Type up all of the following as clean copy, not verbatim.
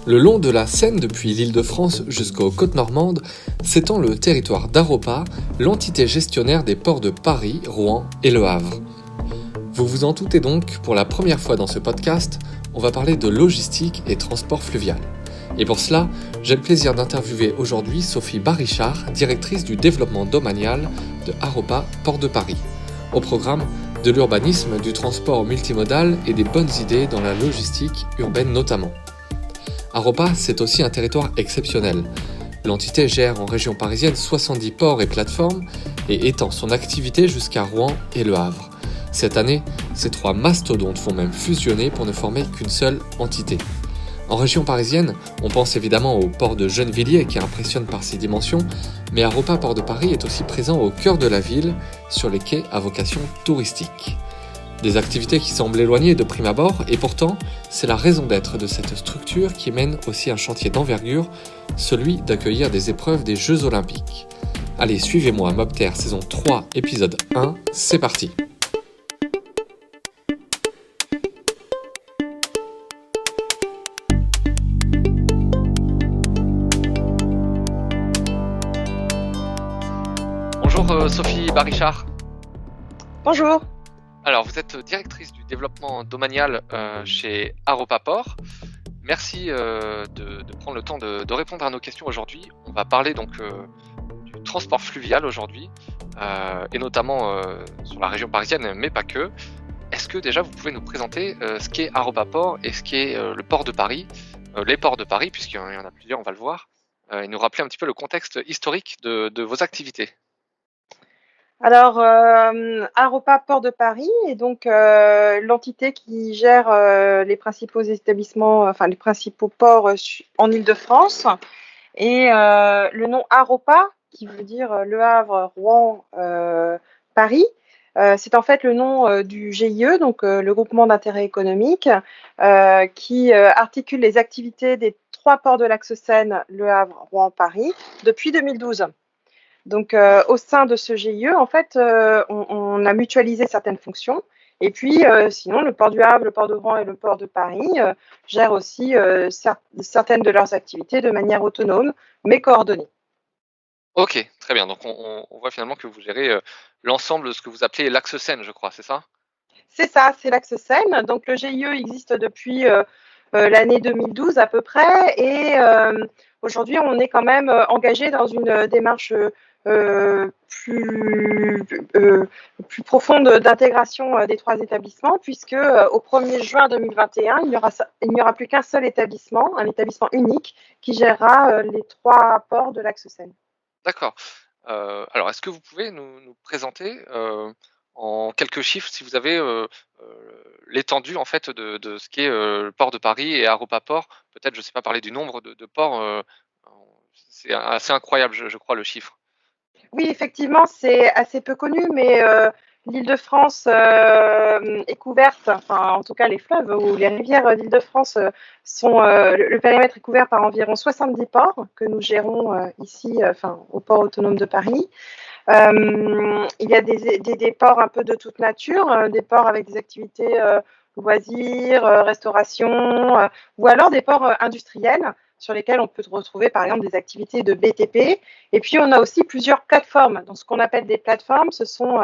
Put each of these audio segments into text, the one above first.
Le long de la Seine, depuis l'Île-de-France jusqu'aux côtes normandes, s'étend le territoire d'Aropa, l'entité gestionnaire des ports de Paris, Rouen et Le Havre. Vous vous en doutez donc, pour la première fois dans ce podcast, on va parler de logistique et transport fluvial. Et pour cela, j'ai le plaisir d'interviewer aujourd'hui Sophie Barichard, directrice du développement domanial de Aropa Port de Paris. Au programme, de l'urbanisme, du transport multimodal et des bonnes idées dans la logistique urbaine notamment. Aropa, c'est aussi un territoire exceptionnel. L'entité gère en région parisienne 70 ports et plateformes et étend son activité jusqu'à Rouen et Le Havre. Cette année, ces trois mastodontes vont même fusionner pour ne former qu'une seule entité. En région parisienne, on pense évidemment au port de Gennevilliers qui impressionne par ses dimensions, mais Aropa Port de Paris est aussi présent au cœur de la ville, sur les quais à vocation touristique. Des activités qui semblent éloignées de prime abord, et pourtant, c'est la raison d'être de cette structure qui mène aussi un chantier d'envergure, celui d'accueillir des épreuves des Jeux Olympiques. Allez, suivez-moi, Mobterre, saison 3, épisode 1, c'est parti. Bonjour Sophie Barichard. Bonjour. Alors, vous êtes directrice du développement domanial chez Aropa Port. Merci de prendre le temps de répondre à nos questions aujourd'hui. On va parler donc du transport fluvial aujourd'hui, et notamment sur la région parisienne, mais pas que. Est-ce que déjà vous pouvez nous présenter ce qu'est Aropa Port et ce qu'est le port de Paris, les ports de Paris, puisqu'il y en a plusieurs, on va le voir, et nous rappeler un petit peu le contexte historique de vos activités. Alors, Aropa Port de Paris est donc l'entité qui gère les principaux établissements, les principaux ports en Île-de-France. Et le nom Aropa, qui veut dire Le Havre, Rouen, Paris, c'est en fait le nom du GIE, donc le groupement d'intérêt économique, qui articule les activités des trois ports de l'axe Seine, Le Havre, Rouen, Paris, depuis 2012. Donc, au sein de ce GIE, en fait, on a mutualisé certaines fonctions. Et puis, sinon, le port du Havre, le port de Rouen et le port de Paris gèrent aussi certaines de leurs activités de manière autonome, mais coordonnée. Ok, très bien. Donc on voit finalement que vous gérez l'ensemble de ce que vous appelez l'axe Seine, je crois, c'est ça? C'est ça, c'est l'axe Seine. Donc, le GIE existe depuis l'année 2012 à peu près. Et aujourd'hui, on est quand même engagé dans une démarche plus profonde d'intégration des trois établissements, puisque au 1er juin 2021, il n'y aura plus qu'un seul établissement, un établissement unique, qui gérera les trois ports de l'axe Seine. D'accord. Alors, est-ce que vous pouvez nous présenter en quelques chiffres, si vous avez l'étendue en fait de ce qu'est le port de Paris et Aropa Port? Peut-être, je ne sais pas, parler du nombre de ports. C'est assez incroyable, je crois, le chiffre. Oui, effectivement, c'est assez peu connu, mais l'Île-de-France est couverte, enfin en tout cas les fleuves ou les rivières d'Île-de-France sont, le périmètre est couvert par environ 70 ports que nous gérons ici, au port autonome de Paris. Il y a des ports un peu de toute nature, des ports avec des activités loisirs, restauration, ou alors des ports industriels sur lesquels on peut retrouver par exemple des activités de BTP. Et puis on a aussi plusieurs plateformes. Donc ce qu'on appelle des plateformes, ce sont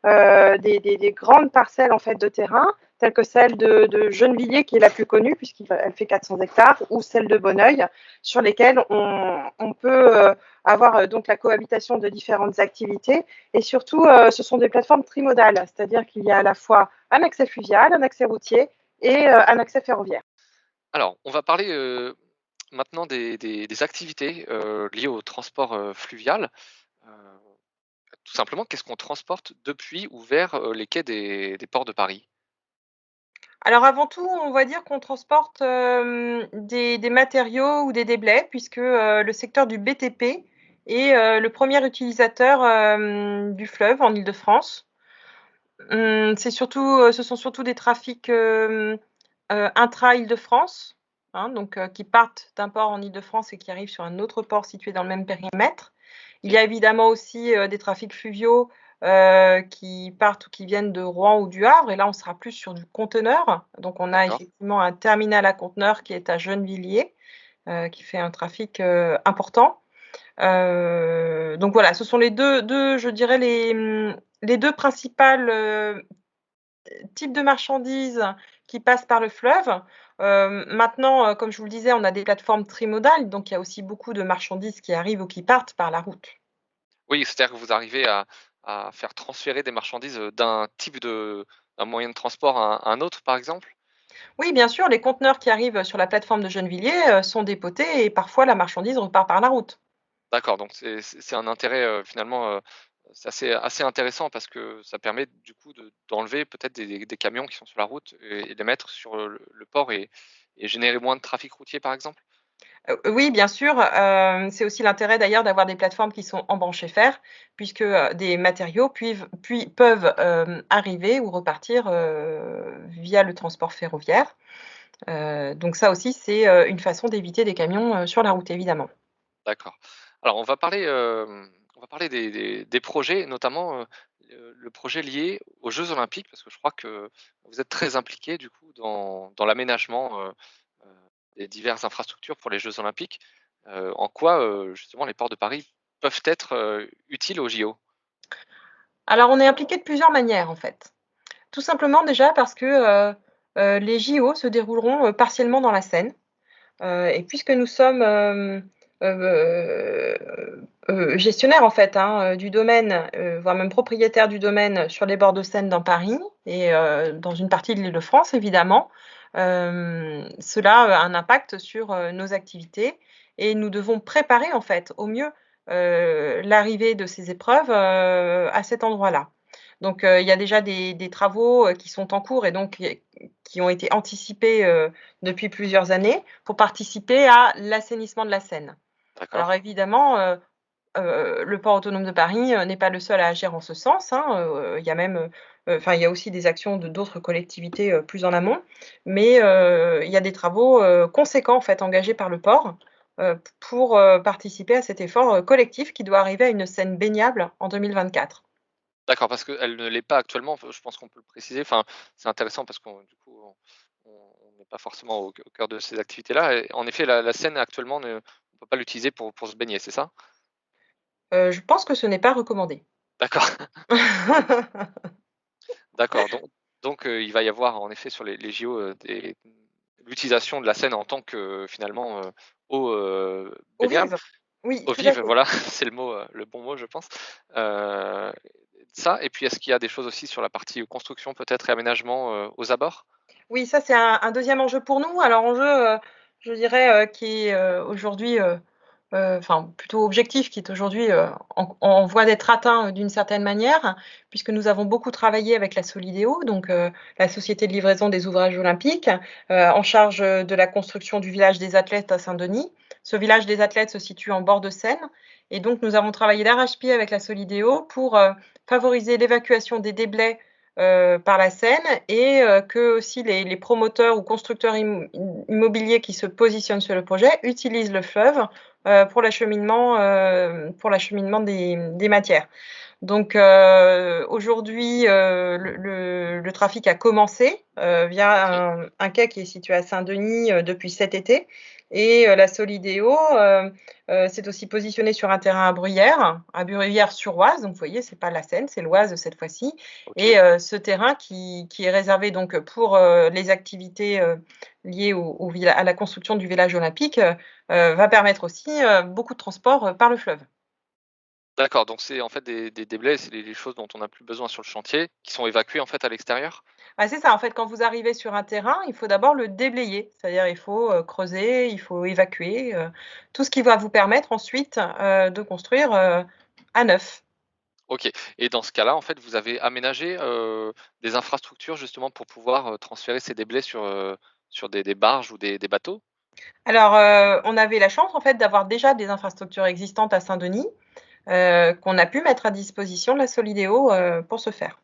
des grandes parcelles en fait de terrain, telles que celle de Gennevilliers qui est la plus connue puisqu'elle fait 400 hectares, ou celle de Bonneuil, sur lesquelles on peut avoir donc la cohabitation de différentes activités. Et surtout, ce sont des plateformes trimodales, c'est-à-dire qu'il y a à la fois un accès fluvial, un accès routier et un accès ferroviaire. Alors, on va parler maintenant des activités liées au transport fluvial. Euh, Tout simplement, qu'est-ce qu'on transporte depuis ou vers les quais des ports de Paris? Alors avant tout, on va dire qu'on transporte des matériaux ou des déblais, puisque le secteur du BTP est le premier utilisateur du fleuve en Île-de-France. Ce sont surtout des trafics intra-Île-de-France, donc qui partent d'un port en Île-de-France et qui arrivent sur un autre port situé dans le même périmètre. Il y a évidemment aussi des trafics fluviaux qui partent ou qui viennent de Rouen ou du Havre. Et là, on sera plus sur du conteneur. Donc, on a effectivement un terminal à conteneurs qui est à Gennevilliers, qui fait un trafic important. Donc voilà, ce sont les deux je dirais les deux principales types de marchandises qui passent par le fleuve. Maintenant, comme je vous le disais, on a des plateformes trimodales, donc il y a aussi beaucoup de marchandises qui arrivent ou qui partent par la route. Oui, c'est-à-dire que vous arrivez à faire transférer des marchandises, d'un moyen de transport à un autre, par exemple? Oui, bien sûr, les conteneurs qui arrivent sur la plateforme de Gennevilliers sont dépotés et parfois la marchandise repart par la route. D'accord, donc c'est un intérêt, finalement, c'est assez intéressant parce que ça permet du coup d'enlever peut-être des camions qui sont sur la route et les mettre sur le port et générer moins de trafic routier, par exemple? Oui, bien sûr, c'est aussi l'intérêt d'ailleurs d'avoir des plateformes qui sont en branché fer puisque, des matériaux peuvent, arriver ou repartir, via le transport ferroviaire. Donc ça aussi, c'est, une façon d'éviter des camions, sur la route, évidemment. D'accord. Alors on va parler des projets, notamment, le projet lié aux Jeux olympiques, parce que je crois que vous êtes très impliqué du coup dans l'aménagement, heu, des diverses infrastructures pour les Jeux olympiques. En quoi, justement les ports de Paris peuvent être, utiles aux JO? Alors on est impliqué de plusieurs manières, en fait. Tout simplement déjà parce que, les JO se dérouleront, partiellement dans la Seine. Et puisque nous sommes, gestionnaires en fait, hein, du domaine, voire même propriétaires du domaine sur les bords de Seine dans Paris et dans une partie de l'Île-de-France évidemment, cela a un impact sur, nos activités et nous devons préparer en fait au mieux, l'arrivée de ces épreuves, à cet endroit-là. Donc il y a déjà des travaux, qui sont en cours et donc qui ont été anticipés, depuis plusieurs années pour participer à l'assainissement de la Seine. Alors D'accord. évidemment, le port autonome de Paris, n'est pas le seul à agir en ce sens, hein, il y a même, enfin, il y a aussi des actions de d'autres collectivités, plus en amont. Mais, il y a des travaux, conséquents en fait engagés par le port, pour, participer à cet effort, collectif qui doit arriver à une Seine baignable en 2024. D'accord, parce qu'elle ne l'est pas actuellement, je pense qu'on peut le préciser. Enfin, c'est intéressant parce qu'on du coup, on n'est pas forcément au cœur de ces activités-là et en effet, la Seine actuellement ne on peut pas l'utiliser pour se baigner, c'est ça? Je pense que ce n'est pas recommandé. D'accord, d'accord, donc il va y avoir en effet sur les JO, des l'utilisation de la Seine en tant que finalement, eau, Eaux baignable, vives. Oui, eau tout à vive, fait. voilà, c'est le bon mot je pense. Heu, Ça et puis est-ce qu'il y a des choses aussi sur la partie construction peut-être et aménagement, aux abords? Oui, ça, c'est un 2e enjeu pour nous. Alors enjeu, je dirais, qui est, aujourd'hui, enfin plutôt objectif, qui est aujourd'hui, en voie d'être atteint, d'une certaine manière, puisque nous avons beaucoup travaillé avec la Solidéo, donc la société de livraison des ouvrages olympiques, en charge, de la construction du village des athlètes à Saint-Denis. Ce village des athlètes se situe en bord de Seine et donc nous avons travaillé d'arrache-pied avec la Solidéo pour, favoriser l'évacuation des déblais, par la Seine et que aussi les promoteurs ou constructeurs immobiliers qui se positionnent sur le projet utilisent le fleuve, pour l'acheminement des matières. Donc aujourd'hui, le trafic a commencé, OK, via un quai qui est situé à Saint-Denis, depuis cet été et la Solidéo, s'est aussi positionnée sur un terrain à Bruyères-sur-Oise. Donc vous voyez, c'est pas la Seine, c'est l'Oise cette fois-ci et OK. ce terrain qui est réservé donc pour, les activités, liées à la construction du village olympique, va permettre aussi, beaucoup de transport, par le fleuve. D'accord, donc c'est en fait des déblais, c'est les choses dont on n'a plus besoin sur le chantier, qui sont évacués en fait à l'extérieur? Bah, c'est ça, en fait, quand vous arrivez sur un terrain, il faut d'abord le déblayer. C'est-à-dire, il faut, creuser, il faut évacuer, tout ce qui va vous permettre ensuite, de construire, à neuf. OK et dans ce cas-là, en fait, vous avez aménagé, des infrastructures justement pour pouvoir, transférer ces déblais sur des barges ou des bateaux? Alors, on avait la chance, en fait, d'avoir déjà des infrastructures existantes à Saint-Denis, qu'on a pu mettre à disposition de la Solidéo, pour ce faire.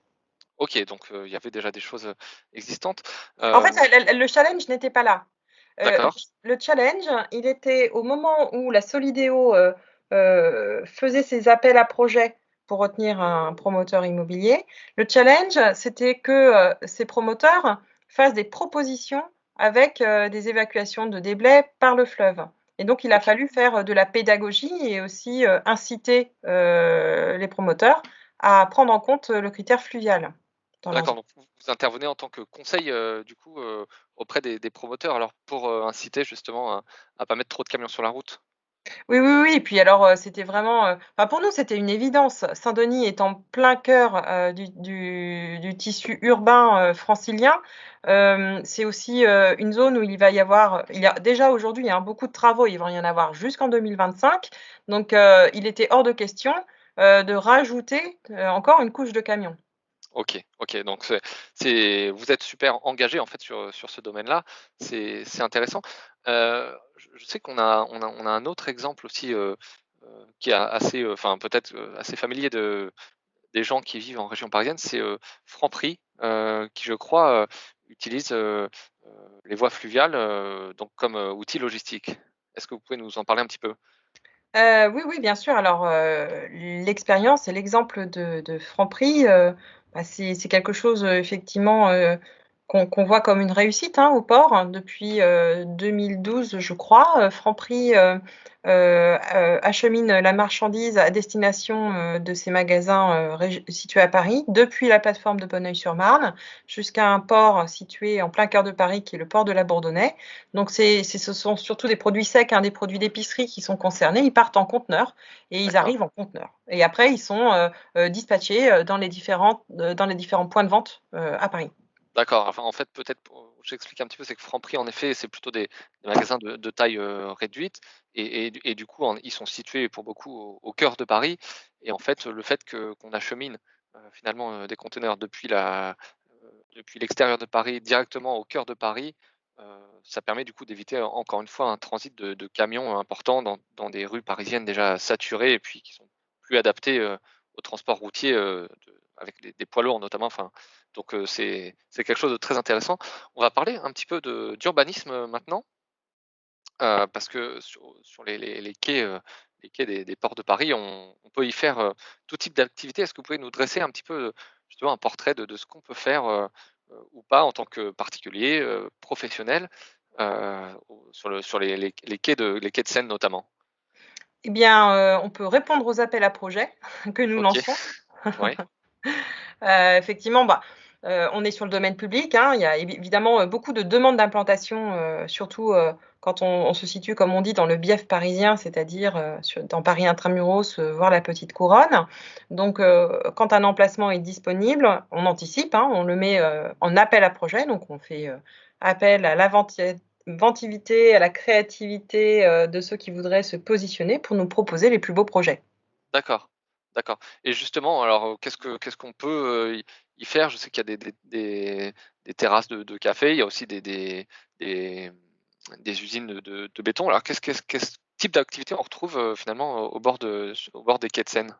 OK, donc il y avait déjà des choses, existantes. En fait, Hem, le challenge n'était pas là. d'accord, Le challenge, il était au moment où la Solidéo, faisait ses appels à projets pour retenir un promoteur immobilier. Le challenge, c'était que ces promoteurs fassent des propositions avec des évacuations de déblais par le fleuve. Et donc, il a fallu faire de la pédagogie et aussi inciter les promoteurs à prendre en compte le critère fluvial dans leur D'accord, zone. donc vous intervenez en tant que conseil, du coup, auprès des promoteurs, alors pour, inciter justement à pas mettre trop de camions sur la route? Oui, oui, oui, et puis alors, c'était vraiment, enfin pour nous, c'était une évidence. Saint-Denis est en plein cœur, du tissu urbain, francilien. C'est aussi, une zone où il y a déjà aujourd'hui, il y a beaucoup de travaux, il va y en avoir jusqu'en 2025. Donc, il était hors de question, de rajouter, encore une couche de camions. OK, OK, donc vous êtes super engagé en fait sur ce domaine-là, c'est intéressant. Je sais qu'on a un autre exemple aussi, qui est assez, enfin peut-être, assez familier des gens qui vivent en région parisienne, c'est, Franprix, qui je crois, utilise, les voies fluviales, donc comme, outil logistique. Est-ce que vous pouvez nous en parler un petit peu? Oui, oui, bien sûr. Alors, l'expérience et l'exemple de Franprix, bah, c'est quelque chose, effectivement, qu'on voit comme une réussite, hein, au port, hein. Depuis, 2012, je crois, Franprix, achemine la marchandise à destination, de ses magasins, situés à Paris, depuis la plateforme de Bonneuil-sur-Marne jusqu'à un port situé en plein cœur de Paris, qui est le port de la Bourdonnais. Donc ce sont surtout des produits secs, hein, des produits d'épicerie qui sont concernés. Ils partent en conteneurs et ils D'accord. arrivent en conteneurs et après ils sont, dispatchés, dans les différents points de vente, à Paris. D'accord, enfin, en fait, peut-être pour j'explique un petit peu, c'est que Franprix, en effet, c'est plutôt des magasins de taille, réduite et du coup, ils sont situés pour beaucoup au cœur de Paris et en fait, le fait qu'on achemine, finalement, des conteneurs depuis l'extérieur de Paris directement au cœur de Paris, heu, ça permet du coup d'éviter, encore une fois, un transit de camions importants dans des rues parisiennes déjà saturées et puis qui sont plus adaptées, au transport routier, avec des poids lourds notamment, enfin donc c'est quelque chose de très intéressant. On va parler un petit peu d'urbanisme, maintenant, parce que sur les quais, les quais des ports de Paris, on peut y faire, tout type d'activité. Est-ce que vous pouvez nous dresser un petit peu, justement un portrait de ce qu'on peut faire, ou pas en tant que particulier, professionnel, sur les quais les quais de Seine notamment? Eh bien, on peut répondre aux appels à projets que nous OK, lançons. ouais, Effectivement, bah, on est sur le domaine public, hein. Il y a évidemment, beaucoup de demandes d'implantation, surtout, quand on se situe, comme on dit, dans le bief parisien, c'est-à-dire, dans Paris intra-muros, voire la petite couronne. Donc, quand un emplacement est disponible, on anticipe, hein, on le met, en appel à projet. Donc on fait, appel à l'inventivité, à la créativité, de ceux qui voudraient se positionner pour nous proposer les plus beaux projets. d'accord, d'accord et justement alors, qu'est-ce qu'on peut, y faire? Je sais qu'il y a des terrasses de café, il y a aussi des des usines de béton. Alors qu'est-ce type d'activité on retrouve, finalement, au bord des quais de Seine?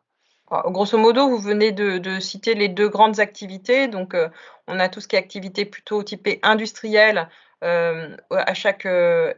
Grosso modo, vous venez de citer les 2 grandes activités. Donc, on a tout ce qui est activité plutôt typée industrielle, à chaque,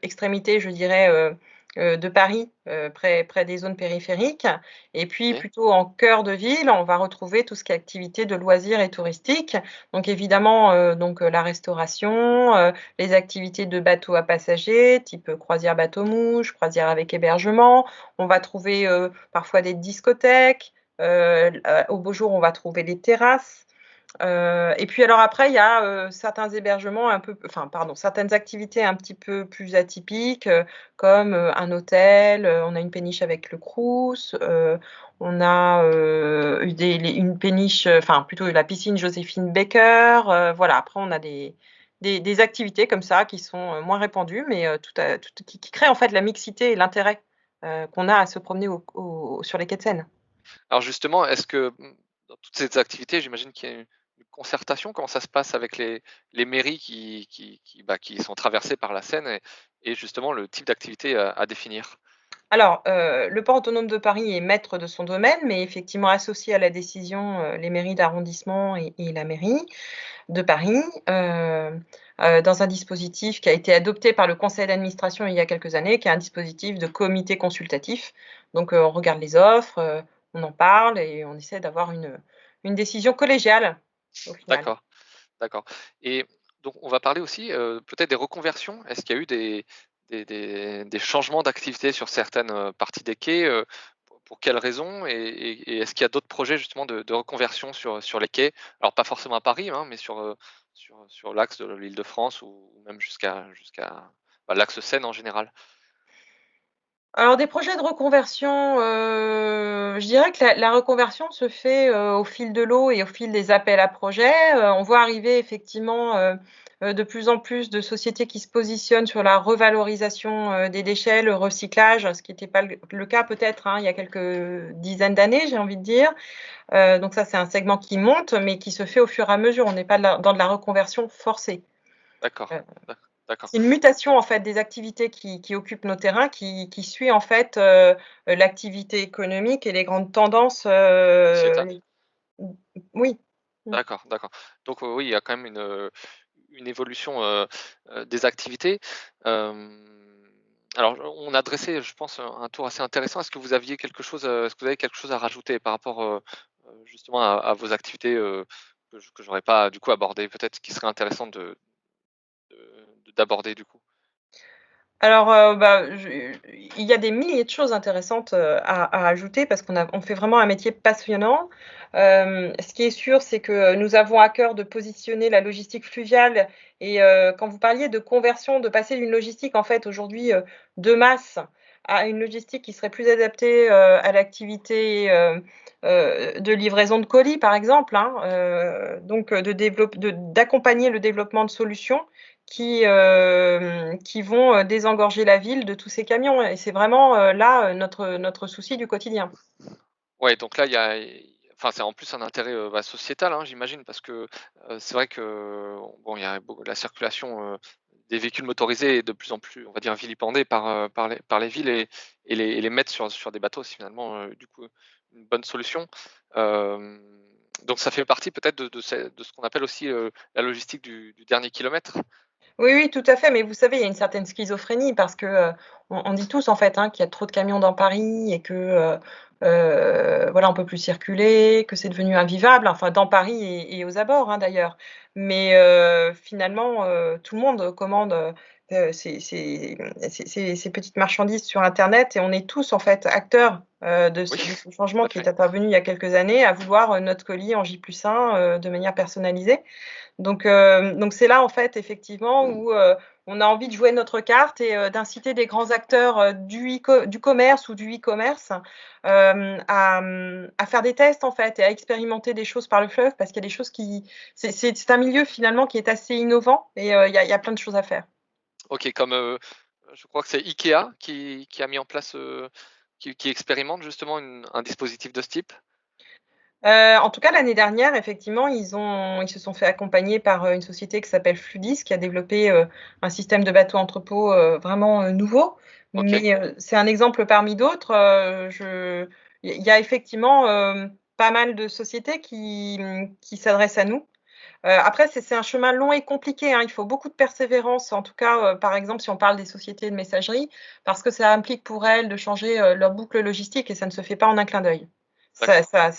extrémité, je dirais, de Paris, près des zones périphériques. Et puis Oui, plutôt en cœur de ville, on va retrouver tout ce qui est activité de loisirs et touristique. Donc évidemment, la restauration, les activités de bateaux à passagers, type, croisière bateau-mouche, croisière avec hébergement. On va trouver, parfois des discothèques. Au beau jour, on va trouver les terrasses. Et puis alors après, il y a, certains hébergements certaines activités un petit peu plus atypiques, comme, un hôtel, on a une péniche avec le Crous, on a, une péniche, enfin plutôt la piscine Joséphine Baker, voilà. Après on a des activités comme ça qui sont, moins répandues, mais, qui créent en fait la mixité et l'intérêt, qu'on a à se promener sur les quais de Seine. alors justement, est-ce que, dans toutes ces activités, j'imagine qu'il y a une concertation? Comment ça se passe avec les mairies qui sont traversées par la Seine et justement le type d'activité à définir? Alors, le port autonome de Paris est maître de son domaine, mais effectivement associé à la décision, les mairies d'arrondissement et la mairie de Paris, dans un dispositif qui a été adopté par le conseil d'administration il y a quelques années, qui est un dispositif de comité consultatif. Donc, on regarde les offres, on en parle et on essaie d'avoir une décision collégiale au final. D'accord, d'accord. Et donc on va parler aussi, peut-être des reconversions. Est-ce qu'il y a eu des changements d'activité sur certaines, parties des quais, pour quelles raisons? Et est-ce qu'il y a d'autres projets justement de reconversion sur les quais? Alors pas forcément à Paris, hein, mais sur l'axe de l'Île-de-France ou même jusqu'à, bah, l'axe Seine en général? Alors des projets de reconversion, je dirais que la reconversion se fait, au fil de l'eau et au fil des appels à projets. On voit arriver effectivement, de plus en plus de sociétés qui se positionnent sur la revalorisation, des déchets, le recyclage, ce qui n'était pas le cas peut-être, hein, il y a quelques dizaines d'années, j'ai envie de dire. Donc ça, c'est un segment qui monte, mais qui se fait au fur et à mesure. On n'est pas dans de la reconversion forcée. D'accord, Heu d'accord. C'est une mutation, en fait, des activités qui occupent nos terrains, qui suit, en fait, l'activité économique et les grandes tendances, Sociétal? les oui. Mmh. D'accord, d'accord. Donc, oui, il y a quand même une évolution, des activités. Alors, on a dressé, je pense, un tour assez intéressant. Est-ce que vous avez quelque chose à rajouter par rapport, justement à vos activités, que j'aurais pas du coup abordées, peut-être qui serait intéressant d'aborder du coup? Alors, bah, il y a des milliers de choses intéressantes, à ajouter parce on fait vraiment un métier passionnant. Ce qui est sûr, c'est que nous avons à cœur de positionner la logistique fluviale et quand vous parliez de conversion, de passer d'une logistique, en fait, aujourd'hui, de masse à une logistique qui serait plus adaptée, à l'activité, de livraison de colis, par exemple, hein, donc d'accompagner le développement de solutions qui vont, désengorger la ville de tous ces camions et c'est vraiment, là, notre souci du quotidien. Ouais, donc là, il y a enfin, c'est en plus un intérêt, bah, sociétal, hein, j'imagine, parce que, c'est vrai que, bon, il y a beau la circulation, des véhicules motorisés est de plus en plus, on va dire, vilipendée par les villes et les mettre sur des bateaux, c'est finalement, du coup, une bonne solution. Hem, donc ça fait partie peut-être de ce qu'on appelle aussi, la logistique du dernier kilomètre? Oui, oui, tout à fait, mais vous savez, il y a une certaine schizophrénie parce que, on dit tous en fait, hein, qu'il y a trop de camions dans Paris et que, voilà, on peut plus circuler, que c'est devenu invivable, enfin dans Paris et aux abords, hein, d'ailleurs. Mais, finalement, tout le monde commande, ces petites marchandises sur internet et on est tous en fait acteurs, Oui, de ce changement tout à qui est fait. intervenu il y a quelques années à vouloir, notre colis en J+1, de manière personnalisée. Donc c'est là, en fait, effectivement, où, on a envie de jouer notre carte et d'inciter des grands acteurs, du commerce ou du e-commerce, à faire des tests, en fait et à expérimenter des choses par le fleuve parce qu'il y a des choses qui c'est un milieu, finalement, qui est assez innovant et il y a plein de choses à faire. OK, comme, je crois que c'est IKEA qui a mis en place, qui expérimente justement un dispositif de ce type? En tout cas, l'année dernière, effectivement, ils se sont fait accompagner par, une société qui s'appelle Fludis, qui a développé, un système de bateau-entrepôt, vraiment, nouveau. OK. Mais, c'est un exemple parmi d'autres, il y a effectivement, pas mal de sociétés qui s'adressent à nous. Après c'est un chemin long et compliqué, hein. Il faut beaucoup de persévérance, en tout cas, par exemple, si on parle des sociétés de messagerie, parce que ça implique pour elles de changer, leur boucle logistique et ça ne se fait pas en un clin d'œil. D'accord.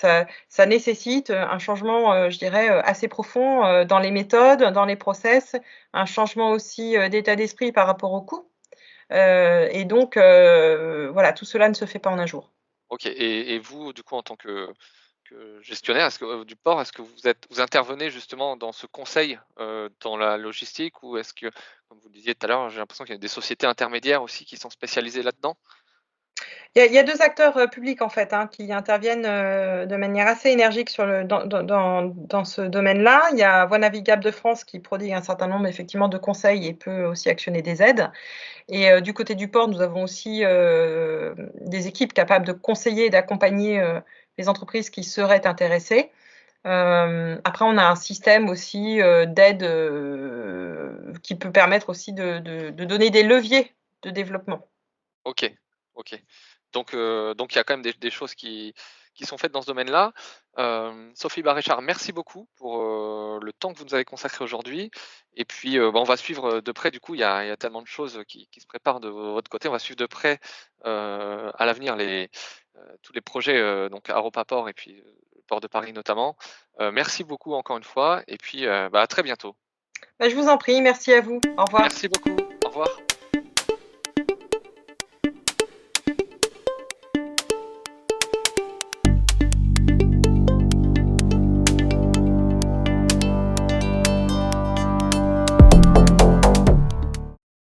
Ça nécessite, un changement, je dirais, assez profond, dans les méthodes, dans les process, un changement aussi, d'état d'esprit par rapport aux coûts, et donc voilà, tout cela ne se fait pas en un jour. OK et vous, du coup, en tant que gestionnaire, du port, est-ce que vous intervenez justement dans ce conseil, dans la logistique ou est-ce que, comme vous le disiez tout à l'heure, j'ai l'impression qu'il y a des sociétés intermédiaires aussi qui sont spécialisées là-dedans? Il y a 2 acteurs, publics en fait, hein, qui interviennent, de manière assez énergique sur le dans ce domaine-là. Il y a Voies navigables de France qui prodigue un certain nombre effectivement de conseils et peut aussi actionner des aides et du côté du port, nous avons aussi, des équipes capables de conseiller et d'accompagner, les entreprises qui seraient intéressées. Après on a un système aussi, d'aide, qui peut permettre aussi de donner des leviers de développement. OK, OK. Donc il y a quand même des choses qui sont faites dans ce domaine-là. Sophie Baréchard, merci beaucoup pour, le temps que vous nous avez consacré aujourd'hui et puis, bah, on va suivre, de près du coup, il y a tellement de choses qui se préparent de votre côté. On va suivre de près, à l'avenir tous les projets donc Aropa Port et puis le port de Paris notamment. Merci beaucoup encore une fois et puis à très bientôt. Bah, je vous en prie, merci à vous. Au revoir. Merci beaucoup. Au revoir.